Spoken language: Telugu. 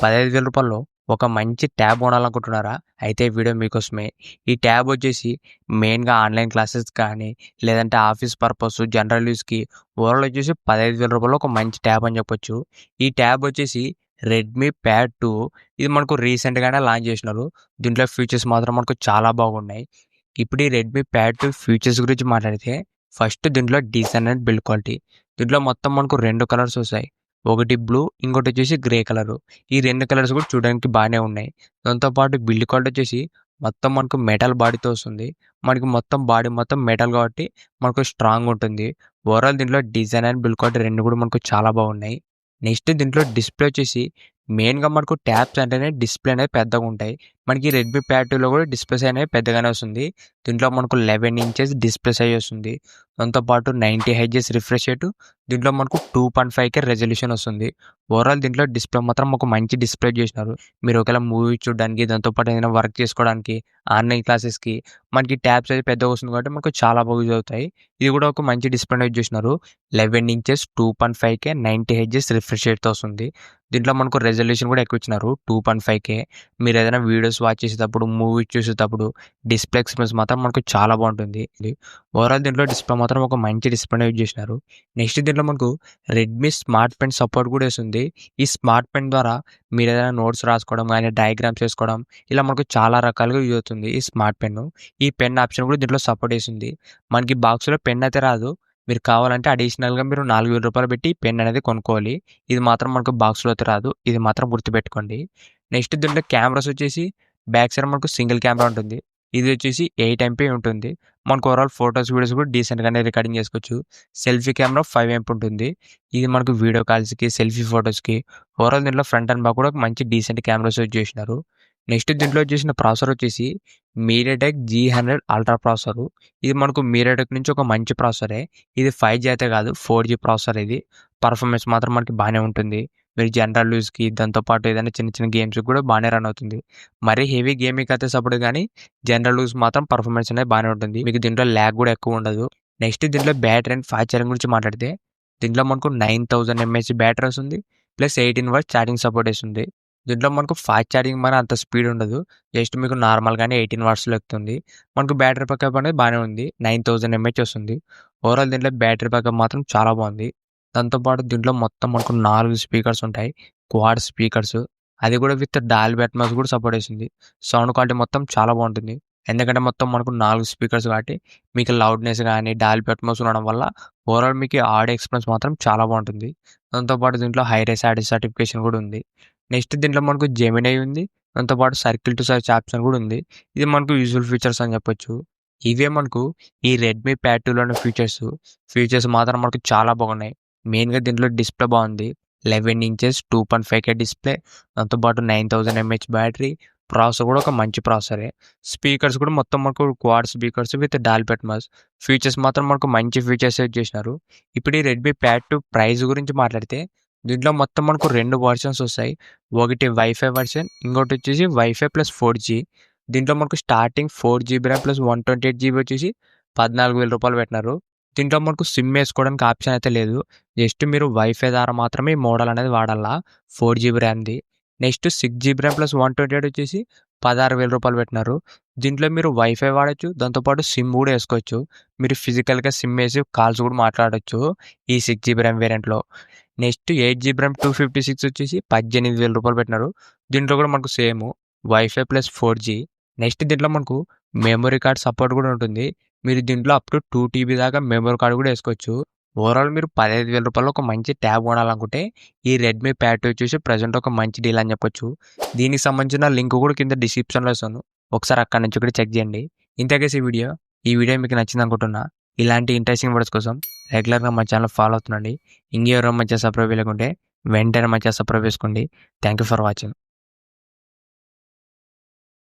రూ. 15,000లో ఒక మంచి ట్యాబ్ కొనాలనుకుంటున్నారా? అయితే ఈ వీడియో మీకోసమే. ఈ ట్యాబ్ వచ్చేసి మెయిన్‌గా ఆన్‌లైన్ క్లాసెస్ కానీ, లేదంటే ఆఫీస్ పర్పస్, జనరల్ యూజ్‌కి ఓవరాల్ వచ్చేసి రూ. 15,000లో ఒక మంచి ట్యాబ్ అని చెప్పొచ్చు. ఈ ట్యాబ్ వచ్చేసి రెడ్మీ ప్యాడ్ 2 ఇది మనకు రీసెంట్‌గానే లాంచ్ చేసినారు. దీంట్లో ఫీచర్స్ మాత్రం మనకు చాలా బాగున్నాయి. ఇప్పుడు ఈ రెడ్మీ ప్యాడ్ 2 ఫీచర్స్ గురించి మాట్లాడితే ఫస్ట్ దీంట్లో డిజైన్ అండ్ బిల్డ్ క్వాలిటీ. దీంట్లో మొత్తం మనకు 2 కలర్స్ వస్తాయి. ఒకటి బ్లూ, ఇంకోటొచ్చేసి గ్రే కలరు. ఈ 2 కలర్స్ కూడా చూడడానికి బానే ఉన్నాయి. దాంతో పాటు బిల్డ్ క్వాలిటీ వచ్చేసి మొత్తం మనకు మెటల్ బాడీతో వస్తుంది. మనకి మొత్తం బాడీ మొత్తం మెటల్ కాబట్టి మనకు స్ట్రాంగ్ ఉంటుంది. ఓవరాల్ దీంట్లో డిజైన్ అండ్ బిల్డ్ క్వాలిటీ 2 కూడా మనకు చాలా బాగున్నాయి. నెక్స్ట్ దీంట్లో డిస్‌ప్లే వచ్చేసి మెయిన్‌గా మనకు ట్యాబ్స్ అంటేనే డిస్‌ప్లే అనేది పెద్దగుంటాయి. మనకి రెడ్మీ ప్యాడ్ 2లో కూడా డిస్‌ప్లే సైజ్ అనేది పెద్దగానే వస్తుంది. దీంట్లో మనకు 11 ఇంచెస్ డిస్‌ప్లే సైజ్ వస్తుంది. దాంతో పాటు 90 హెర్ట్జ్ రిఫ్రెష్ రేట్, దీంట్లో మనకు 2.5K రెజల్యూషన్ వస్తుంది. ఓవరాల్ దీంట్లో డిస్‌ప్లే మాత్రం ఒక మంచి డిస్‌ప్లే చేసినారు. మీరు ఒకవేళ మూవీ చూడడానికి, దాంతో పాటు ఏదైనా వర్క్ చేసుకోవడానికి, ఆన్‌లైన్ క్లాసెస్‌కి మనకి ట్యాబ్ సైజ్ పెద్దగా వస్తుంది కాబట్టి మనకు చాలా బాగా యూజ్ అవుతాయి. ఇది కూడా ఒక మంచి డిస్‌ప్లే యూజ్ చేసినారు. 11 ఇంచెస్ 2.5K 90 హెర్ట్జ్ రిఫ్రెష్ రేట్‌తో వస్తుంది. దీంట్లో మనకు రెజల్యూషన్ కూడా ఎక్కువ ఇచ్చినారు 2.5K. మీరు ఏదైనా వీడియోస్ వాచ్ చేసేటప్పుడు, మూవీ చూసేటప్పుడు డిస్‌ప్లే ఎక్స్‌పీరియన్స్ మాత్రం మనకు చాలా బాగుంటుంది. ఓవరాల్ దీంట్లో డిస్‌ప్లే మాత్రం ఒక మంచి డిస్‌ప్లేనే యూజ్ చేసినారు. నెక్స్ట్ దీంట్లో మనకు రెడ్మీ స్మార్ట్ పెన్ సపోర్ట్ కూడా వస్తుంది. ఈ స్మార్ట్ పెన్ ద్వారా మీరు ఏదైనా నోట్స్ రాసుకోవడం గానీ, డయాగ్రామ్స్ చేసుకోవడం ఇలా మనకు చాలా రకాలుగా యూజ్ అవుతుంది ఈ స్మార్ట్ పెన్ను. ఈ పెన్ ఆప్షన్ కూడా దీంట్లో సపోర్ట్ చేసింది. మనకి బాక్స్‌లో పెన్ అయితే రాదు. మీరు కావాలంటే అడిషనల్‌గా మీరు రూ. 4,000 పెట్టి పెన్ అనేది కొనుక్కోవాలి. ఇది మాత్రం మనకు బాక్స్‌లో అయితే రాదు. ఇది మాత్రం గుర్తుపెట్టుకోండి. నెక్స్ట్ దీంట్లో కెమెరాస్ వచ్చేసి బ్యాక్ సైడ్ మనకు సింగిల్ కెమెరా ఉంటుంది. ఇది వచ్చేసి 8 ఎంపీ ఉంటుంది. మనకు ఓవరాల్ ఫోటోస్, వీడియోస్ కూడా డీసెంట్‌గానే రికార్డింగ్ చేసుకోవచ్చు. సెల్ఫీ కెమెరా 5 ఎంపీ ఉంటుంది. ఇది మనకు వీడియో కాల్స్‌కి, సెల్ఫీ ఫోటోస్‌కి ఓవరాల్ దీంట్లో ఫ్రంట్ అండ్ బ్యాక్ కూడా ఒక మంచి డీసెంట్ కెమెరాస్ యూజ్ చేసినారు. నెక్స్ట్ దీంట్లో వచ్చేసిన ప్రాసెసర్ వచ్చేసి మీడియాటెక్ G100 అల్ట్రా ప్రాసెసర్. ఇది మనకు మీడియాటెక్ నుంచి ఒక మంచి ప్రాసెసరే. ఇది 5G అయితే కాదు, 4G ప్రాసెసర్ ఇది. పర్ఫార్మెన్స్ మాత్రం మనకి బానే ఉంటుంది. మీరు జనరల్ యూజ్‌కి, దాంతో పాటు ఏదైనా చిన్న చిన్న గేమ్స్‌కి కూడా బానే రన్ అవుతుంది. మరీ హెవీ గేమింగ్‌కి అయితే సపోర్ట్ గానీ, జనరల్ యూజ్ మాత్రం పర్ఫార్మెన్స్ అనేది బానే ఉంటుంది. మీకు దీంట్లో ల్యాగ్ కూడా ఎక్కువ ఉండదు. నెక్స్ట్ దీంట్లో బ్యాటరీ అండ్ ఫాస్ట్ ఛార్జింగ్ గురించి మాట్లాడితే, దీంట్లో మనకు 9000 ఎంఏహెచ్ బ్యాటరీ వస్తుంది. ప్లస్ 18 వాట్స్ ఛార్జింగ్ సపోర్ట్ చేస్తుంది. దీంట్లో మనకు ఫాస్ట్ ఛార్జింగ్ మరి అంత స్పీడ్ ఉండదు. జస్ట్ మీకు నార్మల్‌గానే 18 వాట్స్‌లో ఎక్కుతుంది. మనకు బ్యాటరీ బ్యాకప్ అనేది బానే ఉంది. 9000 ఎంఏహెచ్ వస్తుంది. ఓవరాల్ దీంట్లో బ్యాటరీ బ్యాకప్ మాత్రం చాలా బాగుంది. దాంతో పాటు దీంట్లో మొత్తం మనకు 4 స్పీకర్స్ ఉంటాయి. Quad speakers. అది కూడా విత్ డాల్బీ అట్మాస్ కూడా సపోర్ట్ చేసింది. సౌండ్ క్వాలిటీ మొత్తం చాలా బాగుంటుంది. ఎందుకంటే మొత్తం మనకు 4 స్పీకర్స్ కాబట్టి మీకు లౌడ్‌నెస్ గానీ, డాల్బీ అట్మాస్ ఉండడం వల్ల ఓవరాల్ మీకు ఆడియో ఎక్స్‌పీరియన్స్ మాత్రం చాలా బాగుంటుంది. దాంతో పాటు దీంట్లో హై-రేస్ ఆడియో సర్టిఫికేషన్ కూడా ఉంది. నెక్స్ట్ దీంట్లో మనకు జెమినీ ఉంది. దాంతో పాటు సర్కిల్ టు సెర్చ్ ఆప్షన్ కూడా ఉంది. ఇది మనకు యూజ్‌ఫుల్ ఫీచర్స్ అని చెప్పొచ్చు. ఇవే మనకు ఈ రెడ్మీ ప్యాడ్ 2లోని ఫీచర్స్. ఫీచర్స్ మాత్రం మనకు చాలా బాగున్నాయి. మెయిన్‌గా దీంట్లో డిస్‌ప్లే బాగుంది. 11 ఇంచెస్ 2.5K డిస్‌ప్లే. దాంతో పాటు 9000 ఎంఏహెచ్ బ్యాటరీ. ప్రాసెసర్ కూడా ఒక మంచి ప్రాసెసరే. స్పీకర్స్ కూడా మొత్తం మనకు quad speakers with Dolby Atmos. Features మాత్రం మనకు మంచి ఫీచర్స్ యూజ్ చేసినారు. ఇప్పుడు ఈ రెడ్మీ ప్యాడ్ 2 ప్రైస్ గురించి మాట్లాడితే, దీంట్లో మొత్తం మనకు 2 వెర్షన్స్ వస్తాయి. ఒకటి వైఫై వెర్షన్, ఇంకోటి వచ్చేసి వైఫై ప్లస్ 4G. దీంట్లో మనకు starting 4GB RAM plus 128GB వచ్చేసి రూ. 14,000 పెట్టినారు. దీంట్లో మనకు సిమ్ వేసుకోవడానికి ఆప్షన్ అయితే లేదు. జస్ట్ మీరు వైఫై ద్వారా మాత్రమే ఈ మోడల్ అనేది వాడాలా 4GB ర్యామ్‌ది. Next 6GB RAM plus 128 వచ్చేసి రూ. 16,000 పెట్టినారు. దీంట్లో మీరు వైఫై వాడొచ్చు. దాంతో పాటు సిమ్ కూడా ఏసుకోవచ్చు. మీరు ఫిజికల్‌గా సిమ్ ఏసి కాల్స్ కూడా మాట్లాడొచ్చు ఈ 6GB RAM వేరియంట్‌లో. Next 8GB RAM 256 వచ్చేసి రూ. 18,000 పెట్టినారు. దీంట్లో కూడా మనకు same wifi plus 4G. Next దీంట్లో మనకు మెమరీ కార్డ్ సపోర్ట్ కూడా ఉంటుంది. మీరు దీంట్లో అప్ టు 2 టీబీ దాకా మెమరీ కార్డ్ కూడా ఏసుకోవచ్చు. ఓవరాల్ మీరు రూ. 15,000 ఒక మంచి ట్యాబ్ కొనాలనుకుంటే ఈ రెడ్మీ ప్యాడ్ 2 వచ్చేసి ప్రెజెంట్ ఒక మంచి డీల్ అని చెప్పొచ్చు. దీనికి సంబంధించిన లింక్ కూడా కింద డిస్క్రిప్షన్‌లో ఇస్తాను. ఒకసారి అక్కడి నుంచి కూడా చెక్ చేయండి. ఇంతే గైస్ ఈ వీడియో. ఈ వీడియో మీకు నచ్చిందనుకుంటున్నా. ఇలాంటి ఇంట్రెస్టింగ్ వీడియోస్ కోసం రెగ్యులర్‌గా మా ఛానల్ ఫాలో అవుతుండండి. ఇంకెవరైనా మా ఛానల్ సబ్స్క్రైబ్ చేయలేకుంటే వెంటనే మా ఛానల్ సబ్స్క్రైబ్ చేసుకోండి. Thank you for watching.